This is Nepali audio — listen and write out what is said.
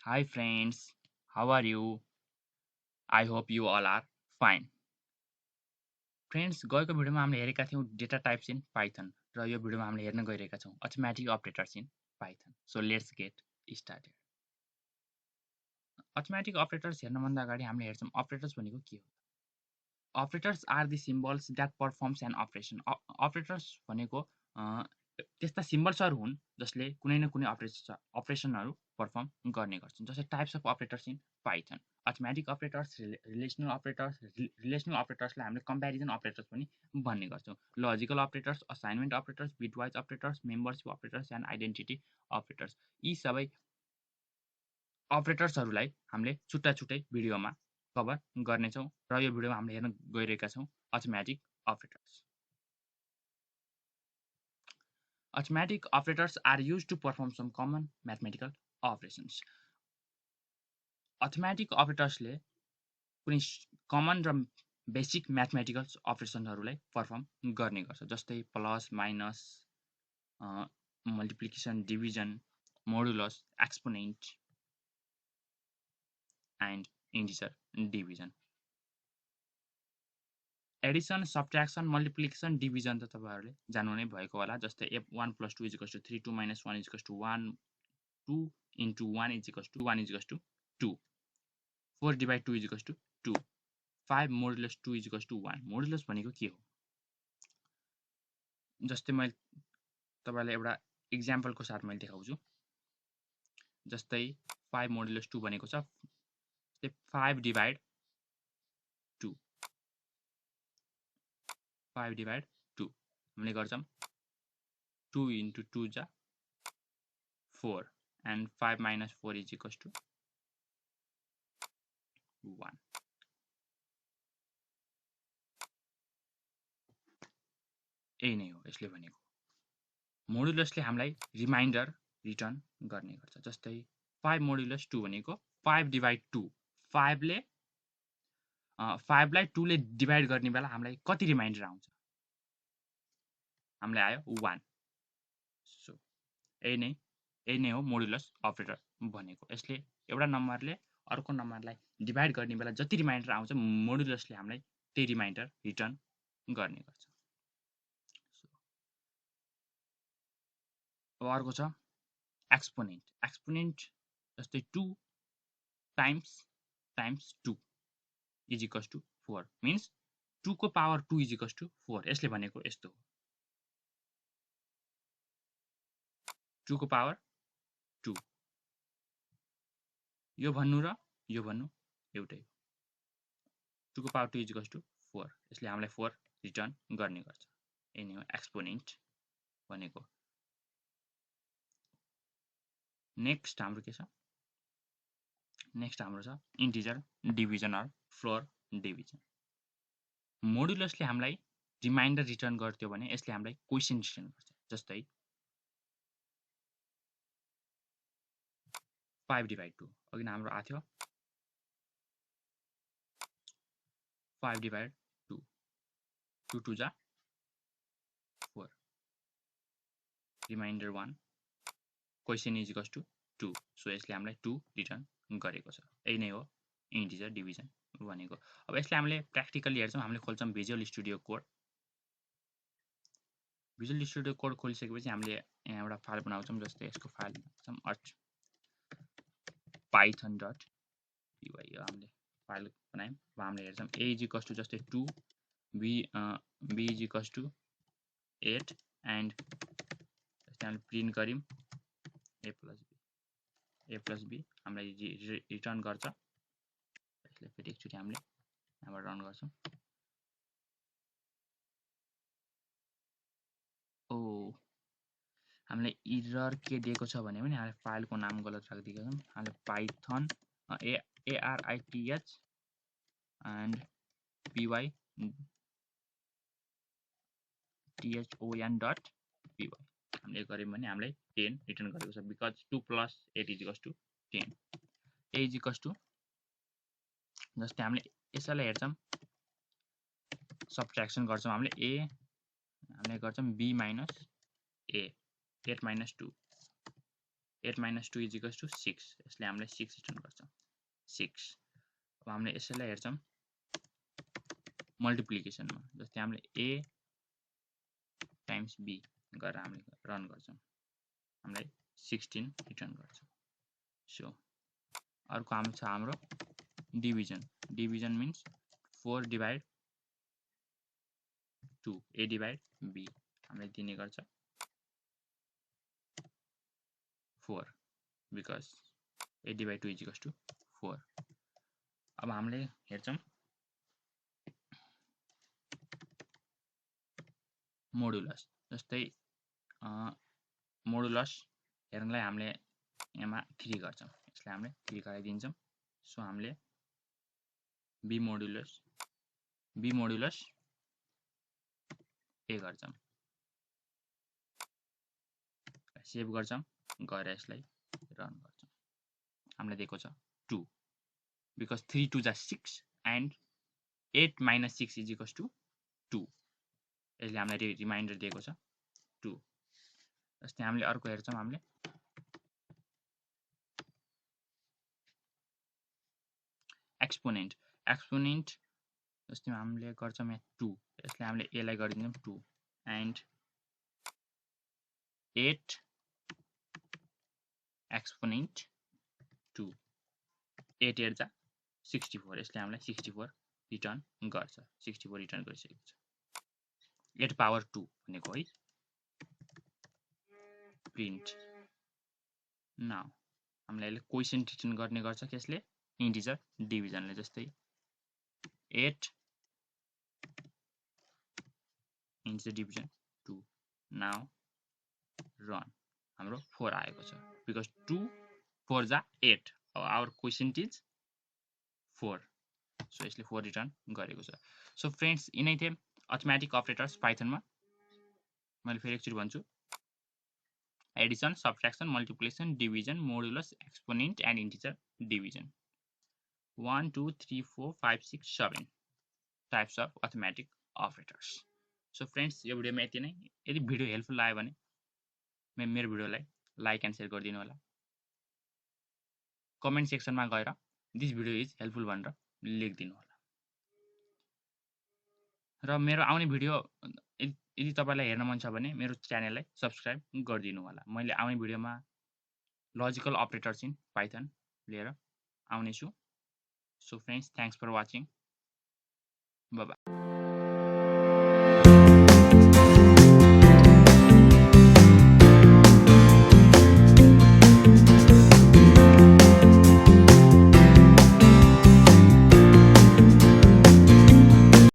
Hi friends, how are you? I hope you all are fine. Friends गएको भिडियोमा हामीले हेरेका थियौँ डेटा टाइप्स इन पाइथन र यो भिडियोमा हामीले हेर्न गइरहेका छौँ arithmetic operators in Python. So let's get started. Arithmetic operators हेर्नभन्दा अगाडि हामीले हेर्छौँ अपरेटर्स भनेको के हो. Operators are the symbols that performs an operation. Operators भनेको त्यस्ता सिम्बल्सहरू हुन् जसले कुनै न कुनै अपरेसनहरू पर्फर्म गर्ने गर्छन्. जस्तै types of operators in Python. Arithmetic operators, relational अपरेटर्सलाई हामीले कम्प्यारिजन अपरेटर्स पनि भन्ने गर्छौँ. Logical operators, assignment operators, bitwise operators, membership operators and identity operators. यी सबै अपरेटर्सहरूलाई हामीले छुट्टा छुट्टै भिडियोमा कभर गर्नेछौँ र यो भिडियोमा हामीले हेर्न गइरहेका छौँ arithmetic operators. Arithmetic operators are used to perform some common mathematical operations. Arithmetic operatorsले कुनै कमन र बेसिक म्याथमेटिकल अपरेसनहरूलाई पर्फर्म गर्ने गर्छ. जस्तै plus, minus, multiplication, division, modulus, exponent and integer division. Edison, subtraction, multiplication, division त तपाईँहरूले जान्नु नै भएको होला. जस्तै 1 + 2 = 3, 2 - 1 = 1, 2 × 1 = 1 = 2, 4 / 2 = 2, 5 मोडुलस 2 = 1. मोडुलस भनेको के हो? जस्तै मैले तपाईँलाई एउटा इक्जाम्पलको साथ मैले देखाउँछु. जस्तै 5 मोडुलस 2 भनेको छ 5 / 2. 5 / 2 हामीले गर्छौँ 2 × 2 = 4 and 5 - 4 = 1. यही नै हो यसले भनेको. मोडुलसले हामीलाई रिमाइन्डर रिटर्न गर्ने गर्छ. जस्तै 5 मोडुलस 2 भनेको 5 / 2. 5 लाई 2 ले डिभाइड गर्ने बेला हामीलाई कति रिमाइन्डर आउँछ? हामीलाई आयो 1. सो यही नै हो मोडुलस अपरेटर भनेको. यसले एउटा नम्बरले अर्को नम्बरलाई डिभाइड गर्ने बेला जति रिमाइन्डर आउँछ मोडुलसले हामीलाई त्यही रिमाइन्डर रिटर्न गर्ने गर्छ. अब अर्को छ एक्सपोनेन्ट. एक्सपोनेन्ट जस्तै 2 टाइम्स 2 = 4 मिन्स 2 को पावर 2 = 4. यसले भनेको यस्तो हो. 2 को पावर 2 यो भन्नु र यो भन्नु एउटै हो. 2 को पावर 2 = 4. यसले हामीलाई 4 रिटर्न गर्ने गर्छ. यही नै हो एक्सपोनेन्ट भनेको. नेक्स्ट हाम्रो के छ? नेक्स्ट हाम्रो छ integer division or floor division. मोडुलसले हामीलाई रिमाइन्डर रिटर्न गर्थ्यो भने यसले हामीलाई क्वेसन रिटर्न गर्छ. जस्तै 5 / 2 अघि नै हाम्रो आथ्यो 5 / 2 2 2 जा 4 रिमाइन्डर 1 क्वेसन = 2. सो यसले हामीलाई 2 रिटर्न गरेको छ. यही नै हो इन्टिजर डिभिजन भनेको. अब यसले हामीले प्र्याक्टिकली हेर्छौँ. हामीले खोल्छौँ Visual Studio Code. Visual Studio Code खोलिसकेपछि हामीले यहाँ एउटा फाइल बनाउँछौँ. जस्तै यसको फाइल बनाउँछौँ python.py. यो हामीले फाइल बनायौँ. अब हामीले हेर्छौँ a = जस्तै 2, b = 8 एन्ड जस्तै हामीले प्रिन्ट गऱ्यौँ a + b हामीलाई रिटर्न गर्छ. यसले फेरि एकचोटि हामीले यहाँबाट रन गर्छौँ. हामीले इरर के दिएको छ भने हामीले फाइलको नाम गलत राखिदिएका छौँ. हामीले Python ARITH and PY THON.py हामीले गऱ्यौँ भने हामीलाई 10 रिटर्न गरेको छ. बिकज 2 + 8 = 10. a = जस्तै हामीले यसैलाई हेर्छौँ सब्ट्र्याक्सन गर्छौँ. हामीले गर्छौँ b - a 8 - 2 8 - 2 = 6 यसले हामीलाई 6 रिटर्न गर्छ 6 अब हामीले यसैलाई हेर्छौं मल्टिप्लिकेसनमा जस्तै हामीले a टाइम्स b गरेर हामीले रन गर्छौं हामीलाई 16 रिटर्न गर्छ सो अर्को हाम्रो division means 4 divide 2 a divide b हामीलाई दिने गर्छ 4 because a divided 2 = 4 अब हामीले हेर्छौं मोडुलस जस्तै मोडुलस हेर्नलाई हामीले यहाँ 3 गर्छौं यसलाई हामीले 3 गराइदिन्छौं सो हामीले b मोडुलस a गर्छौं सेभ गर्छौं गएर यसलाई रन गर्छौं हामीले दिएको छ 2 because 3 2 is 6 and 8 - 6 = 2 यसले हामीलाई रिमाइन्डर दिएको छ 2 जस्तै हामीले अर्को हेर्छौं हामीले एक्सपोनेन्ट जस्तै हामीले गर्छौं यहाँ 2 यसले हामीले a लाई गरिदिन्छौं 2 and 8 एक्सपोनेन्ट 2 8 8 जा 64 यसले हामीलाई 64 रिटर्न गर्छ 64 रिटर्न गरिसकेको छ 8 पावर 2 भनेको है प्रिन्ट नाउ हामीलाई यसले क्वोसिएन्ट रिटर्न गर्ने गर्छ त्यसले इन्टिजर डिभिजनले जस्तै 8 इन्टिजर डिभिजन 2 नाउ रन हाम्रो 4 आएको छ because 2 4 जा 8 our quotient is 4 so यसले 4 रिटर्न गरेको छ सो फ्रेन्ड्स यिनै थिए अर्थमेटिक अपरेटर्स पाइथनमा मैले फेरि एकचोटी भन्छु addition subtraction multiplication division modulus exponent and integer division 1 2 3 4 5 6 7 types of arithmetic operators so friends यो भिडियोमा यति नै यदि भिडियो हेल्पफुल लाग्यो भने मेरो भिडियोलाई लाइक एन्ड सेयर गरिदिनु होला कमेन्ट सेक्सनमा गएर दिस भिडियो इज हेल्पफुल भनेर लेखिदिनु होला र मेरो आउने भिडियो यदि तपाईलाई हेर्न मन छ भने मेरो च्यानललाई सब्स्क्राइब गरिदिनु होला मैले आउने भिडियोमा लजिकल अपरेटर्स इन पाइथन लिएर आउने छु so friends thanks for watching bye by